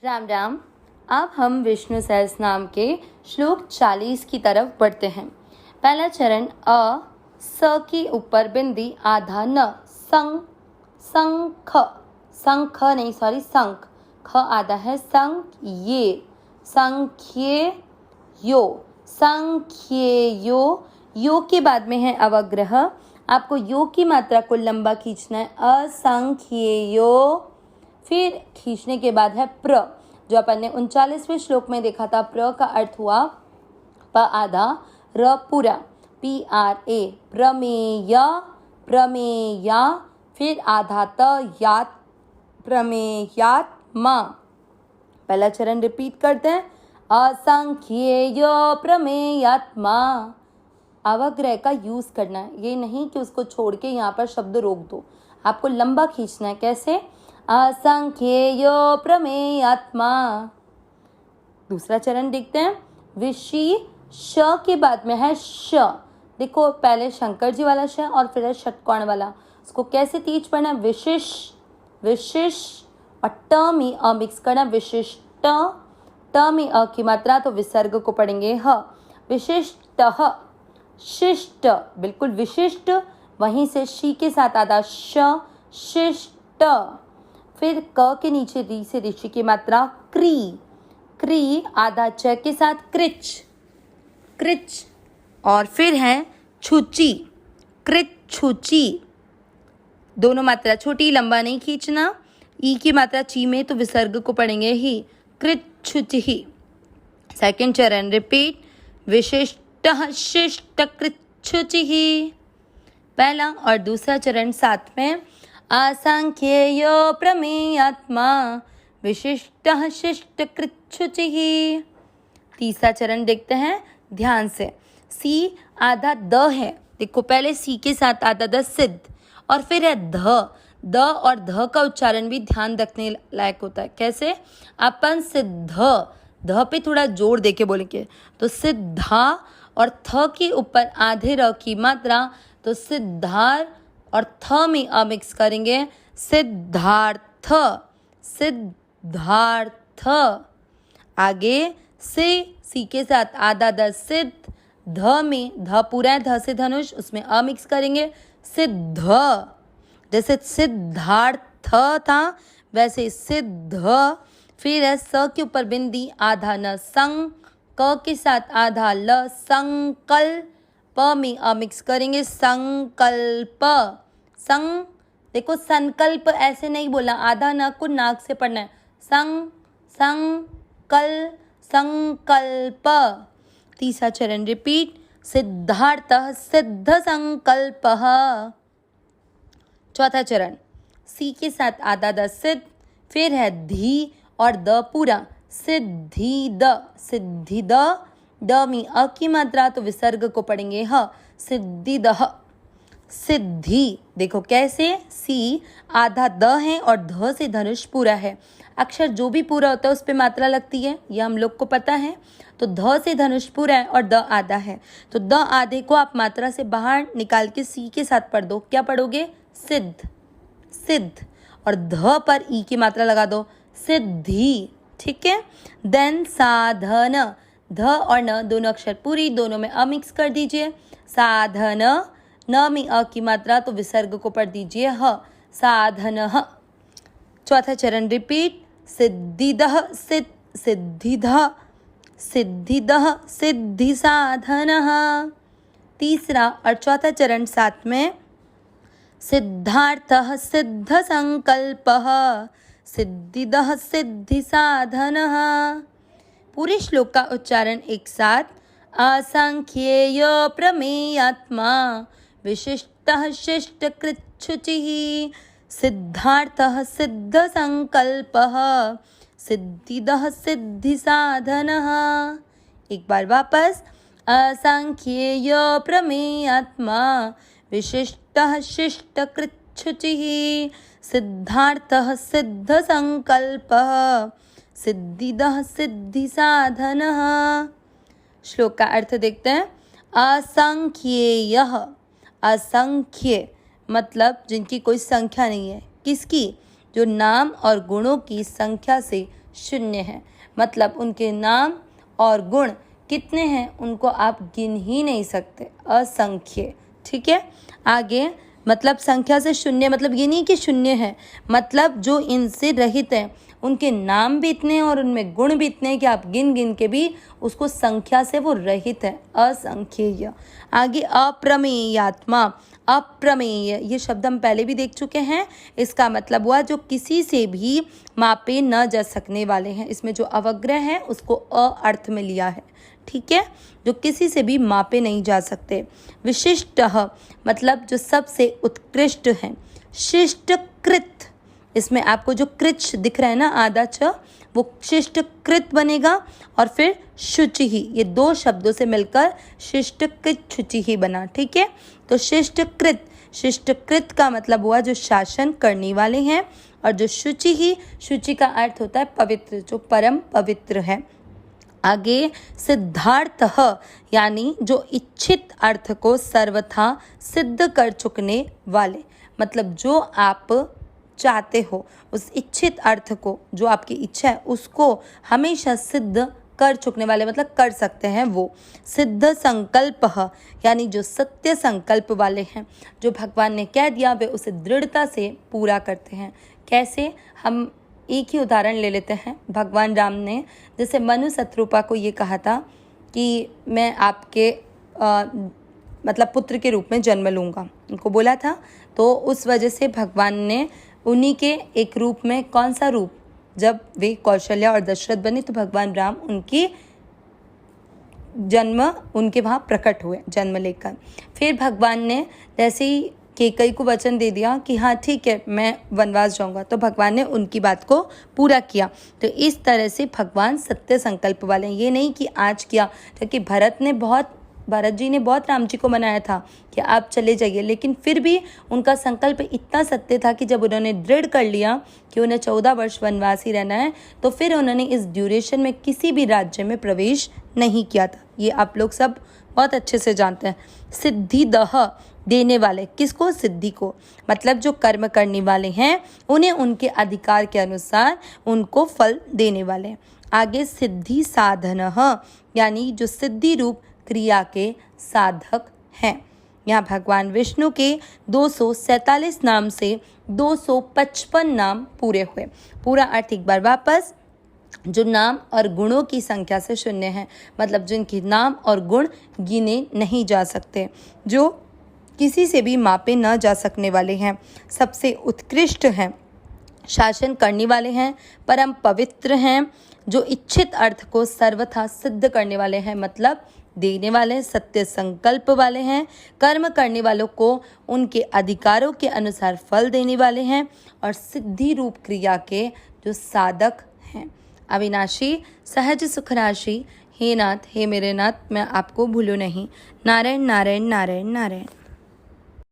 राम राम। अब हम विष्णु सहस्त्र नाम के श्लोक 40 की तरफ बढ़ते हैं। पहला चरण अ, स के ऊपर बिंदी आधा न, संग संख, संख नहीं सॉरी संख, ख आधा है, संख ये, संख्ये यो, संख्ये यो के बाद में है अवग्रह। आपको यो की मात्रा को लंबा खींचना है, असंख्येयो। फिर खींचने के बाद है प्र, जो अपन ने 39वें श्लोक में देखा था। प्र का अर्थ हुआ प आधा, र पूरा, PRA, प्रमेय, प्रमेया। फिर आधा त यात, प्रमेयात्मा। पहला चरण रिपीट करते हैं, असंख्येय प्रमेयात्मा। अवग्रह का यूज करना है, ये नहीं कि उसको छोड़ के यहाँ पर शब्द रोक दो, आपको लंबा खींचना है। कैसे? असंख्येय प्रमेयात्मा। दूसरा चरण देखते हैं, विशी, श के बाद में है श। देखो पहले शंकर जी वाला श और फिर है षटकोण वाला, उसको कैसे तेज पढ़ना? विशिष, विशिष, और ट में अ मिक्स करना, विशिष्ट। ट में अ की मात्रा तो विसर्ग को पढ़ेंगे ह, विशिष्ट, शिष्ट, बिल्कुल विशिष्ट। वहीं से शी के साथ आधा श, शिष्ट। फिर क के नीचे री से ऋषि की मात्रा क्री, क्री आधा च के साथ कृच, कृच। और फिर है छुची, कृच छुची। दोनों मात्रा छोटी, लंबा नहीं खींचना। ई की मात्रा ची में तो विसर्ग को पढ़ेंगे ही, कृच छुचि ही। सेकंड चरण रिपीट, विशिष्ट शिष्ट कृच छुचि ही। पहला और दूसरा चरण साथ में, असंख्येय प्रमेयात्मा, विशिष्ट शिष्ट कृच छुचि ही। तीसरा चरण देखते हैं ध्यान से। सी आधा द है, देखो पहले सी के साथ आधा द सिद्ध, और फिर है ध। द और ध का उच्चारण भी ध्यान रखने लायक होता है। कैसे? अपन सिद्ध, ध पे थोड़ा जोर देके बोलेंगे तो सिद्धा, और थ के ऊपर आधे र की मात्रा तो सिद्धार, और थ में अ मिक्स करेंगे, सिद्धार्थ, सिद्धार्थ। आगे से सी के साथ आधा द सिद्ध, ध में ध पूरा है, ध से धनुष, उसमें अ मिक्स करेंगे, सिद्ध। जैसे सिद्धार्थ था वैसे सिद्ध। फिर है स के ऊपर बिंदी आधा न, संग, क के साथ आधा ल, संकल्प, प में अ मिक्स करेंगे, संकल्प, संग। देखो संकल्प ऐसे नहीं बोला, आधा न को नाक से पढ़ना है, संग, संकल, संकल्प। तीसरा चरण रिपीट, सिद्धार्थ सिद्ध संकल्पः। चौथा चरण, सी के साथ आधा द सिद्ध, फिर है धी और द पूरा, सिद्धि द, सिद्धि द में अ की मात्रा तो विसर्ग को पढ़ेंगे ह, सिद्धि दह, सिद्धि। देखो कैसे, सी आधा द है और ध से धनुष पूरा है। अक्षर जो भी पूरा होता है उस पर मात्रा लगती है, यह हम लोग को पता है। तो ध से धनुष पूरा है और द आधा है, तो द आधे को आप मात्रा से बाहर निकाल के सी के साथ पढ़ दो। क्या पढ़ोगे? सिद्ध, सिद्ध, और ध पर ई की मात्रा लगा दो, सिद्धि। ठीक है। देन साधन, ध और न दोनों अक्षर पूरी, दोनों में अ मिक्स कर दीजिए, साधन। न में अ की मात्रा तो विसर्ग को पढ़ दीजिए ह, साधनः। चौथा चरण रिपीट, सिद्धिदः सिद्ध, सिद्धिदः, सिद्धिदः सिद्धि साधनः। तीसरा और चौथा चरण साथ में, सिद्धार्थः सिद्ध संकल्पः, सिद्धिदः सिद्धि साधनः। पूरे श्लोक का उच्चारण एक साथ, असंख्येय प्रमेयात्मा, विशिष्टः शिष्ट कृच छुचिः, सिद्धार्थः सिद्ध संकल्पः, सिद्धिदः सिद्धि साधनः। एक बार वापस, असंख्येय प्रमेयात्मा, विशिष्टः शिष्ट कृच छुचिः, सिद्धार्थः सिद्ध संकल्पः, सिद्धिदः सिद्धि साधनः। श्लोक का अर्थ देखते हैं। असंख्येयः, असंख्य मतलब जिनकी कोई संख्या नहीं है। किसकी? जो नाम और गुणों की संख्या से शून्य है। मतलब उनके नाम और गुण कितने हैं उनको आप गिन ही नहीं सकते, असंख्य। ठीक है, आगे मतलब संख्या से शून्य मतलब ये नहीं कि शून्य है, मतलब जो इनसे रहित है उनके नाम भी इतने हैं और उनमें गुण भी इतने हैं कि आप गिन गिन के भी उसको संख्या से वो रहित है, असंख्येय। आगे अप्रमेयात्मा, अप्रमेय ये शब्द हम पहले भी देख चुके हैं। इसका मतलब हुआ जो किसी से भी मापे न जा सकने वाले हैं। इसमें जो अवग्रह है उसको अ अर्थ में लिया है। ठीक है, जो किसी से भी मापे नहीं जा सकते। विशिष्ट मतलब जो सबसे उत्कृष्ट हैं। शिष्टकृत, इसमें आपको जो कृच दिख रहा है ना आधा च, वो शिष्टकृत बनेगा और फिर शुचि ही, ये दो शब्दों से मिलकर शिष्टकृत शुचि ही बना। ठीक है, तो शिष्टकृत, शिष्टकृत का मतलब हुआ जो शासन करने वाले हैं, और जो शुचि ही, शुचि का अर्थ होता है पवित्र, जो परम पवित्र है। आगे सिद्धार्थ यानी जो इच्छित अर्थ को सर्वथा सिद्ध कर चुकने वाले, मतलब जो आप चाहते हो उस इच्छित अर्थ को, जो आपकी इच्छा है उसको हमेशा सिद्ध कर चुकने वाले, मतलब कर सकते हैं वो। सिद्ध संकल्प यानी जो सत्य संकल्प वाले हैं, जो भगवान ने कह दिया वे उसे दृढ़ता से पूरा करते हैं। कैसे, हम एक ही उदाहरण ले लेते हैं। भगवान राम ने जैसे मनु शत्रुपा को ये कहा था कि मैं आपके मतलब पुत्र के रूप में जन्म लूँगा, उनको बोला था, तो उस वजह से भगवान ने उन्हीं के एक रूप में, कौन सा रूप, जब वे कौशल्या और दशरथ बने तो भगवान राम उनकी जन्म उनके वहाँ प्रकट हुए जन्म लेकर। फिर भगवान ने जैसे ही कैकेयी को वचन दे दिया कि हाँ ठीक है मैं वनवास जाऊंगा, तो भगवान ने उनकी बात को पूरा किया। तो इस तरह से भगवान सत्य संकल्प वाले हैं। ये नहीं कि आज किया, क्योंकि भरत जी ने बहुत राम जी को मनाया था कि आप चले जाइए, लेकिन फिर भी उनका संकल्प इतना सत्य था कि जब उन्होंने दृढ़ कर लिया कि उन्हें 14 वर्ष वनवास ही रहना है, तो फिर उन्होंने इस ड्यूरेशन में किसी भी राज्य में प्रवेश नहीं किया था। ये आप लोग सब बहुत अच्छे से जानते हैं। सिद्धिदः देने वाले, किसको, सिद्धि को, मतलब जो कर्म करने वाले हैं उन्हें उनके अधिकार के अनुसार उनको फल देने वाले। आगे सिद्धि साधनः यानी जो सिद्धि रूप क्रिया के साधक हैं। यहाँ भगवान विष्णु के 247 नाम से 255 नाम पूरे हुए। पूरा अर्थ एक बार वापस, जो नाम और गुणों की संख्या से शून्य है, मतलब जिनके नाम और गुण गिने नहीं जा सकते, जो किसी से भी मापे न जा सकने वाले हैं, सबसे उत्कृष्ट हैं, शासन करने वाले हैं, परम पवित्र हैं, जो इच्छित अर्थ को सर्वथा सिद्ध करने वाले हैं, मतलब देने वाले, सत्य संकल्प वाले हैं, कर्म करने वालों को उनके अधिकारों के अनुसार फल देने वाले हैं, और सिद्धि रूप क्रिया के जो साधक हैं। अविनाशी सहज सुख राशि, हे नाथ, हे मेरे नाथ, मैं आपको भूलूं नहीं। नारायण नारायण नारायण नारायण।